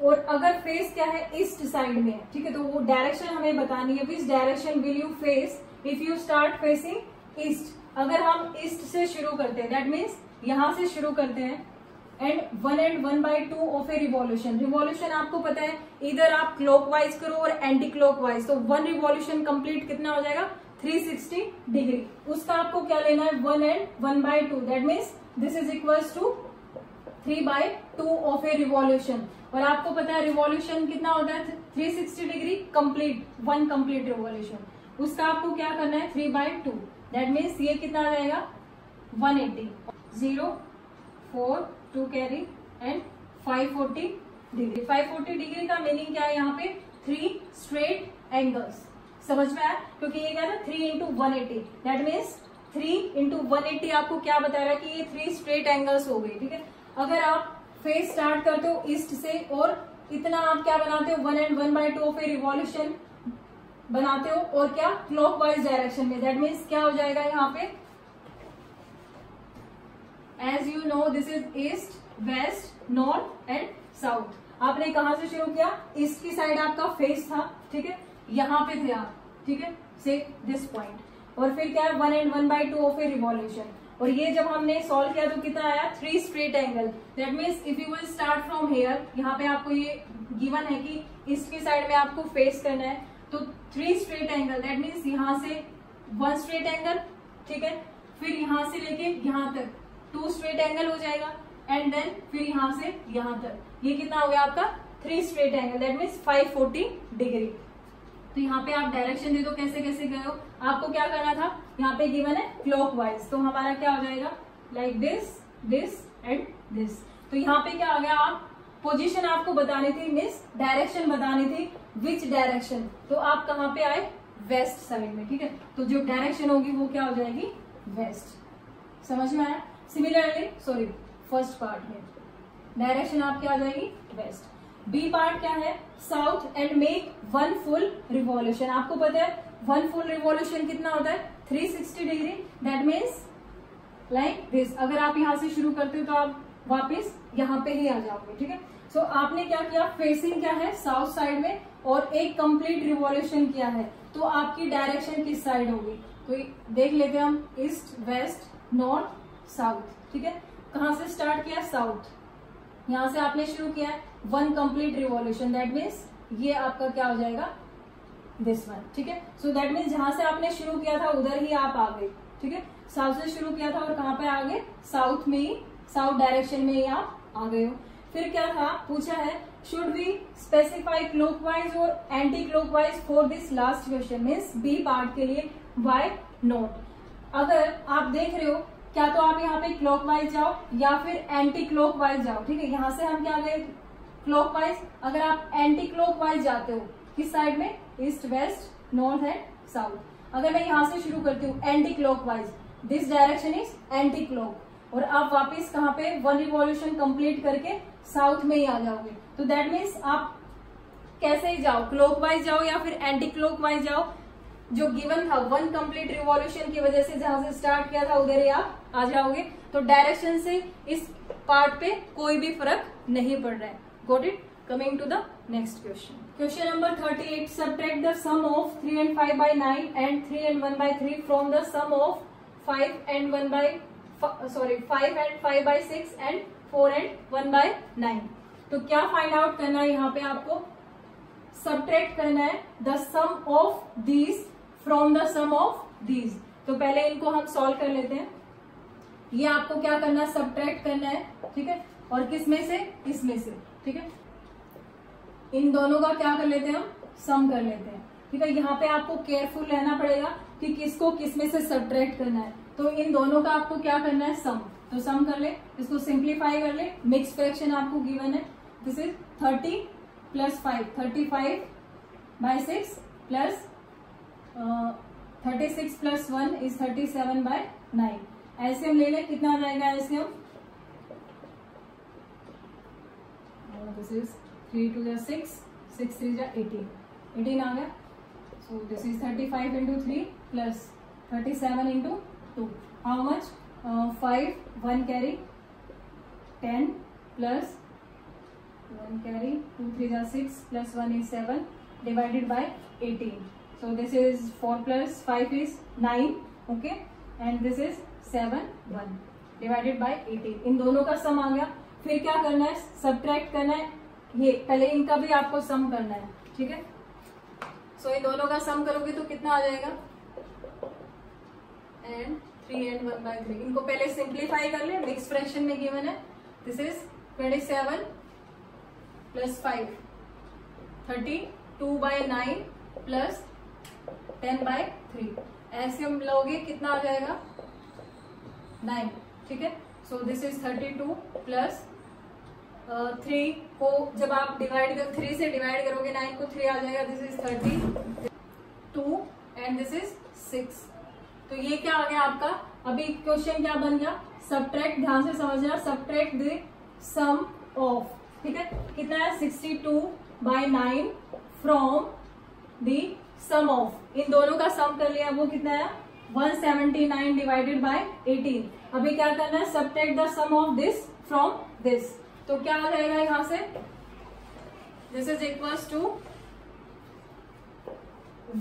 और अगर फेस क्या है, ईस्ट साइड में है. ठीक है, तो वो डायरेक्शन हमें बतानी है, which direction will you face if you start facing east. अगर हम ईस्ट से शुरू करते हैं, दैट मीन्स यहां से शुरू करते हैं, and 1/2 of a revolution. Revolution आपको पता है, इधर आप क्लॉकवाइज करो और एंटी क्लॉकवाइज, तो 1 रिवॉल्यूशन कंप्लीट कितना हो जाएगा, 360 डिग्री. उसका आपको क्या लेना है, 1 and 1/2, that means this is equals to 3/2 of a revolution. और आपको पता है रिवॉल्यूशन कितना होता है, 360 डिग्री कंप्लीट, 1 कंप्लीट रिवॉल्यूशन. उसका आपको क्या करना है, 3/2, दैट मीन्स ये कितना आ जाएगा, 180. 0, 4, 2 कैरी एंड 540 डिग्री. 540 डिग्री का मीनिंग क्या है, यहाँ पे 3 स्ट्रेट एंगल्स. समझ में आया, क्योंकि ये क्या था 3 × 180, दैट मीन्स 3 × 180 आपको क्या बता रहा है कि ये 3 स्ट्रेट एंगल्स हो गए. ठीक है, अगर आप फेस स्टार्ट करते हो ईस्ट से और इतना आप क्या बनाते हो, 1 and 1/2 ऑफ ए रिवॉल्यूशन बनाते हो, और क्या क्लॉकवाइज डायरेक्शन में, दैट मीन्स क्या हो जाएगा यहाँ पे as you know this is east, west, north and south. आपने कहां से शुरू किया? ईस्ट की साइड आपका फेस था, ठीक है, यहाँ पे थे आप, ठीक है, से दिस पॉइंट, और फिर क्या है 1 and 1/2 ऑफ ए रिवॉल्यूशन। और ये जब हमने सॉल्व किया तो कितना आया? 3 straight angle. That means if you will start from here, यहाँ पे आपको ये गिवन है कि ईस्ट की साइड में आपको फेस करना है, तो 3 स्ट्रेट एंगल, दैट मीन्स यहाँ से 1 स्ट्रेट एंगल, ठीक है, फिर यहाँ से लेके यहाँ तक 2 स्ट्रेट एंगल हो जाएगा, एंड देन फिर यहाँ से यहाँ तक, ये कितना हो गया आपका? 3 straight angle, that means 540 degree. तो यहाँ पे आप डायरेक्शन दे दो कैसे कैसे गए हो। आपको क्या करना था? यहाँ पे गिवन है क्लॉकवाइज, तो हमारा क्या हो जाएगा? Like this, this and this. तो यहाँ पे क्या आ गया? आप पोजीशन आपको बतानी थी, मीन्स डायरेक्शन बतानी थी, विच डायरेक्शन। तो आप कहाँ पे आए? वेस्ट साइड में, ठीक है। तो जो डायरेक्शन होगी वो क्या हो जाएगी? वेस्ट। समझ में आया? सिमिलरली सॉरी फर्स्ट पार्ट में डायरेक्शन आपकी आ जाएगी वेस्ट। बी पार्ट क्या है? South and make 1 full revolution. आपको पता है 1 फुल रिवॉल्यूशन कितना होता है? 360 degree, that means like this. अगर आप यहाँ से शुरू करते हो तो आप वापस यहाँ पे ही आ जाओगे, ठीक है। सो आपने क्या किया? फेसिंग क्या है? साउथ साइड में, और एक कंप्लीट रिवॉल्यूशन किया है, तो आपकी डायरेक्शन किस साइड होगी? तो देख लेते हैं हम, ईस्ट, वेस्ट, नॉर्थ, साउथ, ठीक है। कहां से स्टार्ट किया? साउथ। यहां से आपने शुरू किया 1 कंप्लीट रिवॉल्यूशन, दैट मीन्स ये आपका क्या हो जाएगा? दिस वन, ठीक है। सो दैट मीन्स जहां से आपने शुरू किया था उधर ही आप आ गए, ठीक है। साउथ से शुरू किया था और कहां पे आ गए? साउथ में ही, साउथ डायरेक्शन में ही आप आ गए हो। फिर क्या था? पूछा है शुड वी स्पेसिफाई क्लॉकवाइज और anti clockwise for this last question, means B part के लिए व्हाई नॉट। अगर आप देख रहे हो, क्या तो आप यहाँ पे क्लॉकवाइज जाओ या फिर एंटी क्लॉकवाइज जाओ, ठीक है। यहाँ से हम क्या गए? क्लॉकवाइज। अगर आप एंटी क्लॉकवाइज जाते हो, किस साइड में? East, west, north and south. अगर मैं यहाँ से शुरू करती हूँ anti clockwise, this direction is anti clock, और आप वापिस कहाँ पे? 1 रिवॉल्यूशन कंप्लीट करके साउथ में ही आ जाओगे। तो दैट मीन्स आप कैसे ही जाओ, क्लॉकवाइज जाओ या फिर एंटी क्लॉकवाइज जाओ, जो गिवन था 1 कंप्लीट रिवॉल्यूशन की वजह से जहां से स्टार्ट किया था उधर ही आप आ जाओगे। तो डायरेक्शन से इस पार्ट पे कोई भी फर्क नहीं पड़ रहा है। Got it? Coming to the next question. Question number 38, subtract the sum of 3 and 5/9 and 3 and 1/3 from the sum of 5 and 5/6 and 4 and 1/9। तो क्या फाइंड आउट करना है? यहाँ पे आपको सब्ट्रैक्ट करना है the sum of these from the sum of these. तो पहले इनको हम सॉल्व कर लेते हैं। ये आपको क्या करना है? सब्ट्रैक्ट करना है, ठीक है। और किस में से? इसमें से, ठीक है। इन दोनों का क्या कर लेते हैं? हम सम कर लेते हैं, ठीक है। यहाँ पे आपको केयरफुल रहना पड़ेगा कि किसको किस में से सब्ट्रैक्ट करना है। तो इन दोनों का आपको क्या करना है? सम। तो सम कर ले, इसको सिंप्लीफाई कर ले। मिक्स फ्रैक्शन आपको गिवन है, this is 30 + 5, 35/6 plus 36 + 1 is 37/9। LCM ले ले, कितना आ जाएगा एलसीएम? दिस इज 3 × 2 = 6, 6 × 3 = 18, 18 आ गया। सो this is 35 × 3 plus 37 × 2, how much? 5, 1 carry 10 plus 1 carry, 2 × 3 = 6 plus 1 is 7 divided by 18. So this is 4 + 5 is 9, okay, and this is 7, 1 divided by 18. इन दोनों का सम आ गया। फिर क्या करना है? सब्ट्रैक्ट करना है। ये पहले इनका भी आपको सम करना है, ठीक है। सो इन दोनों का सम करोगे तो कितना आ जाएगा? And 3 and 1/3। इनको पहले सिंप्लीफाई कर ले, मिक्स फ्रैक्शन में गिवन है। This is 27 + 5, 32/9 plus 10/3। ऐसे हम लोगे कितना आ जाएगा? 9, ठीक है। सो दिस इज 32 प्लस 3 को जब आप डिवाइड कर 3 से डिवाइड करोगे 9 को, 3 आ जाएगा। This is 32 and this is 6। तो ये क्या आ गया आपका? अभी क्वेश्चन क्या बन गया? सब्ट्रैक्ट, ध्यान से समझना, सब्ट्रैक्ट द सम ऑफ, ठीक है। कितना है? 62/9 फ्रॉम द सम ऑफ। इन दोनों का सम कर लिया, वो कितना है? 179 डिवाइडेड बाय 18। अभी क्या करना है, subtract the sum of this from this. तो क्या आ जाएगा यहां से, this is equals to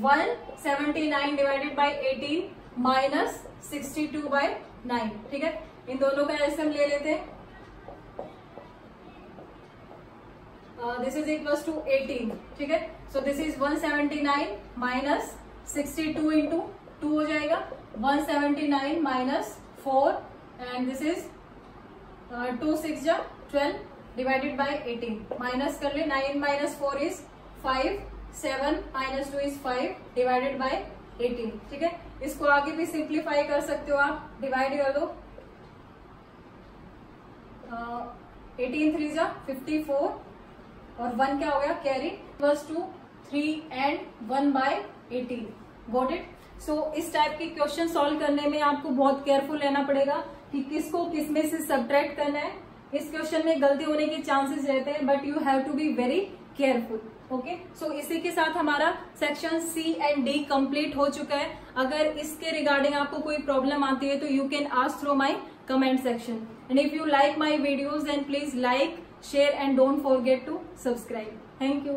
179 divided by 18 minus 62 by 9। ठीक है, इन दोनों का एलसीएम ले लेते हैं। This is equals to 18। ठीक है, so this is 179 minus 62 into 2 हो जाएगा 179 माइनस 4 एंड दिस इज 2 6 जा 12 डिवाइडेड बाय 18। माइनस कर ले, 9 minus 4 is 5, 7 minus 2 is 5 divided by 18। ठीक है, इसको आगे भी सिंप्लीफाई कर सकते हो आप, डिवाइड कर दो। 18 3 जा 54 और 1 क्या हो गया carry, equals to 3 and 1 by 18। Got it. So इस टाइप के क्वेश्चन सॉल्व करने में आपको बहुत केयरफुल रहना पड़ेगा कि किसको किसमें से सब्ट्रैक्ट करना है। इस क्वेश्चन में गलती होने के चांसेस रहते हैं, but you have to be very careful. Okay, so इसी के साथ हमारा section C and D complete हो चुका है। अगर इसके रिगार्डिंग आपको कोई प्रॉब्लम आती है तो you can ask through my comment section. And if you like my videos then please like, share and don't forget to subscribe. Thank you.